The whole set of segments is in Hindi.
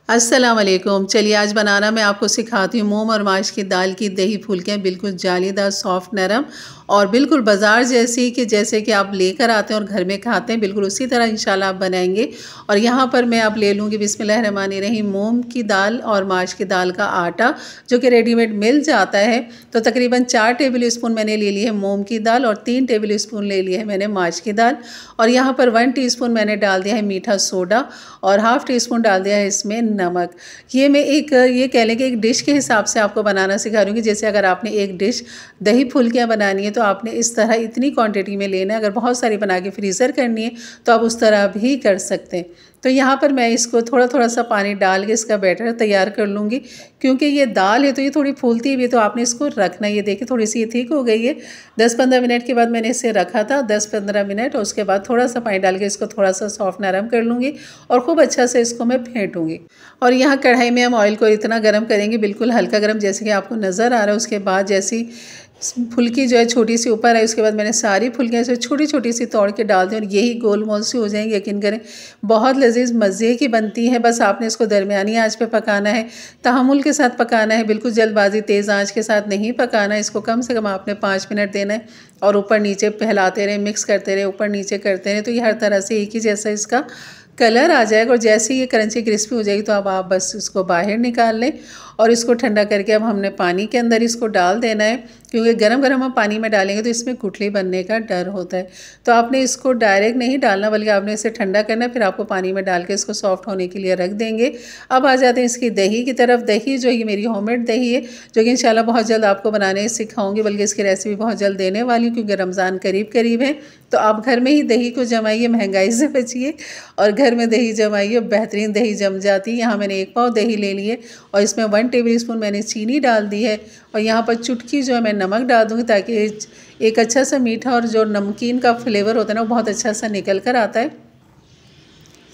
अस्सलाम वालेकुम। चलिए आज बनाना मैं आपको सिखाती हूँ मूंग और माश की दाल की दही फुल्कियाँ, बिल्कुल जालीदार, सॉफ्ट, नरम और बिल्कुल बाज़ार जैसी कि जैसे कि आप लेकर आते हैं और घर में खाते हैं, बिल्कुल उसी तरह इंशाल्लाह आप बनाएंगे। और यहाँ पर मैं अब ले लूँगी बिस्मिल्लाहिर्रहमानिर्रहीम मूंग की दाल और माश की दाल का आटा, जो कि रेडीमेड मिल जाता है। तो तकरीबन 4 टेबल स्पून मैंने ले ली है मूंग की दाल और 3 टेबल स्पून ले लिया है मैंने माश की दाल। और यहाँ पर 1 टीस्पून मैंने डाल दिया है मीठा सोडा और हाफ़ टी स्पून डाल दिया है इसमें नमक। ये मैं ये कह लें कि एक डिश के हिसाब से आपको बनाना सिखा रही हूँ कि जैसे अगर आपने एक डिश दही फुल्कियाँ बनानी है तो आपने इस तरह इतनी क्वांटिटी में लेना है। अगर बहुत सारी बना के फ्रीज़र करनी है तो आप उस तरह भी कर सकते हैं। तो यहाँ पर मैं इसको थोड़ा थोड़ा सा पानी डाल के इसका बैटर तैयार कर लूँगी, क्योंकि ये दाल है तो ये थोड़ी फूलती हुई, तो आपने इसको रखना। ये देखिए थोड़ी सी ये ठीक हो गई है। 10-15 मिनट के बाद मैंने इसे रखा था, 10-15 मिनट, और उसके बाद थोड़ा सा पानी डाल के इसको थोड़ा सा सॉफ्ट नरम कर लूँगी और खूब अच्छा से इसको मैं फेंटूँगी। और यहाँ कढ़ाई में हम ऑयल को इतना गर्म करेंगे, बिल्कुल हल्का गर्म, जैसे कि आपको नज़र आ रहा है। उसके बाद जैसी फुल्की जो है छोटी सी ऊपर है, उसके बाद मैंने सारी फुल्कियाँ इसे छोटी छोटी सी तोड़ के डाल दी और यही गोल मोल सी हो जाएंगी। यकीन करें बहुत लजीज मज़े की बनती है। बस आपने इसको दरमियानी आंच पे पकाना है, तहम्मुल के साथ पकाना है, बिल्कुल जल्दबाजी तेज़ आंच के साथ नहीं पकाना है। इसको कम से कम आपने 5 मिनट देना है और ऊपर नीचे फैलाते रहे, मिक्स करते रहे, ऊपर नीचे करते रहे, तो ये हर तरह से एक ही जैसा इसका कलर आ जाएगा। और जैसे ये क्रंची क्रिस्पी हो जाएगी तो अब आप बस इसको बाहर निकाल लें और इसको ठंडा करके अब हमने पानी के अंदर इसको डाल देना है, क्योंकि गरम गरम हम पानी में डालेंगे तो इसमें गुठली बनने का डर होता है। तो आपने इसको डायरेक्ट नहीं डालना, बल्कि आपने इसे ठंडा करना है, फिर आपको पानी में डाल के इसको सॉफ्ट होने के लिए रख देंगे। अब आ जाते हैं इसकी दही की तरफ। दही जो है मेरी होममेड दही है, जो कि इंशाल्लाह बहुत जल्द आपको बनाने सिखाऊंगी, बल्कि इसकी रेसिपी बहुत जल्द देने वाली हूँ, क्योंकि रमज़ान करीब करीब है। तो आप घर में ही दही को जमाइए, महंगाई से बचिए और घर में दही जमाइए, बेहतरीन दही जम जाती है। यहाँ मैंने 1 पाव दही ले लिए और इसमें 1 टेबल स्पून मैंने चीनी डाल दी है और यहाँ पर चुटकी जो है मैं नमक डाल दूँगी, ताकि एक अच्छा सा मीठा और जो नमकीन का फ्लेवर होता है ना, वो बहुत अच्छा सा निकल कर आता है।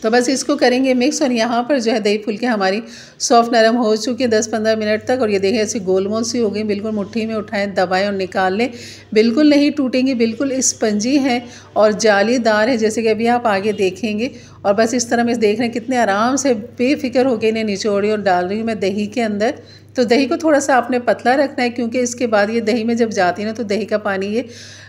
तो बस इसको करेंगे मिक्स। और यहाँ पर जो है दही फुल्कियाँ हमारी सॉफ्ट नरम हो चुकी है 10-15 मिनट तक। और ये देखें ऐसी गोलमोल सी हो गई, बिल्कुल मुट्ठी में उठाएं, दबाएं और निकाल लें, बिल्कुल नहीं टूटेंगी, बिल्कुल स्पंजी हैं और जालीदार है, जैसे कि अभी आप आगे देखेंगे। और बस इस तरह मैं देख रहे हैं कितने आराम से बेफिक्र होकर इन्हें निचोड़ी और डाल रही हूँ मैं दही के अंदर। तो दही को थोड़ा सा आपने पतला रखना है, क्योंकि इसके बाद ये दही में जब जाती है ना तो दही का पानी ये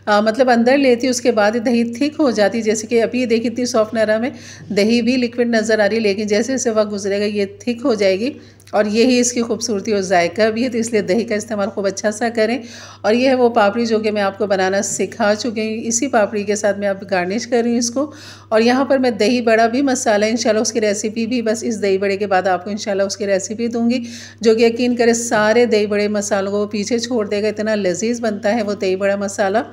मतलब अंदर लेती है, उसके बाद ये दही थिक हो जाती है। जैसे कि अभी ये देखिए इतनी सॉफ्ट नरम है, दही भी लिक्विड नज़र आ रही है, लेकिन जैसे जैसे वक्त गुजरेगा ये थिक हो जाएगी। और यही इसकी खूबसूरती और जायका भी है, तो इसलिए दही का इस्तेमाल खूब अच्छा सा करें। और ये है वो पापड़ी जो कि मैं आपको बनाना सिखा चुकी हूँ, इसी पापड़ी के साथ मैं अब गार्निश कर रही हूँ इसको। और यहाँ पर मैं दही बड़ा भी मसाला, इंशाल्लाह उसकी रेसिपी भी बस इस दही बड़े के बाद आपको इंशाल्लाह उसकी रेसिपी दूँगी, जो कि यकीन करें सारे दही बड़े मसालों को पीछे छोड़ देगा, इतना लजीज बनता है वो दही बड़ा मसाला।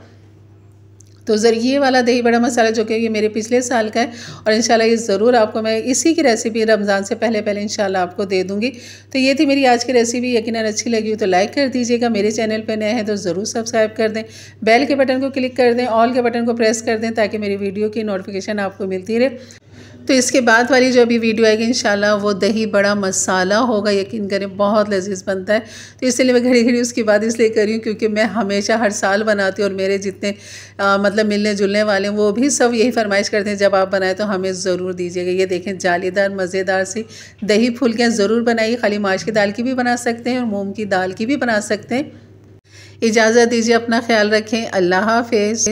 तो ये वाला दही बड़ा मसाला जो कि ये मेरे पिछले साल का है, और इंशाल्लाह ये ज़रूर आपको मैं इसी की रेसिपी रमज़ान से पहले पहले इंशाल्लाह आपको दे दूँगी। तो ये थी मेरी आज की रेसिपी। यकीनन अच्छी लगी हो तो लाइक कर दीजिएगा, मेरे चैनल पे नए हैं तो ज़रूर सब्सक्राइब कर दें, बेल के बटन को क्लिक कर दें, ऑल के बटन को प्रेस कर दें, ताकि मेरी वीडियो की नोटिफिकेशन आपको मिलती रहे। तो इसके बाद वाली जो अभी वीडियो आएगी इंशाल्लाह वो दही बड़ा मसाला होगा, यकीन करें बहुत लजीज बनता है। तो इसलिए मैं घड़ी घड़ी उसकी बात इसलिए कर रही हूँ, क्योंकि मैं हमेशा हर साल बनाती हूँ और मेरे जितने मतलब मिलने जुलने वाले हैं वो भी सब यही फरमाइश करते हैं, जब आप बनाएं तो हमें ज़रूर दीजिएगा। ये देखें जालीदार मज़ेदार सी दही फुल्कियाँ ज़रूर बनाइए। खाली माश की दाल की भी बना सकते हैं और मूंग की दाल की भी बना सकते हैं। इजाज़त दीजिए, अपना ख्याल रखें, अल्लाह हाफ़िज़।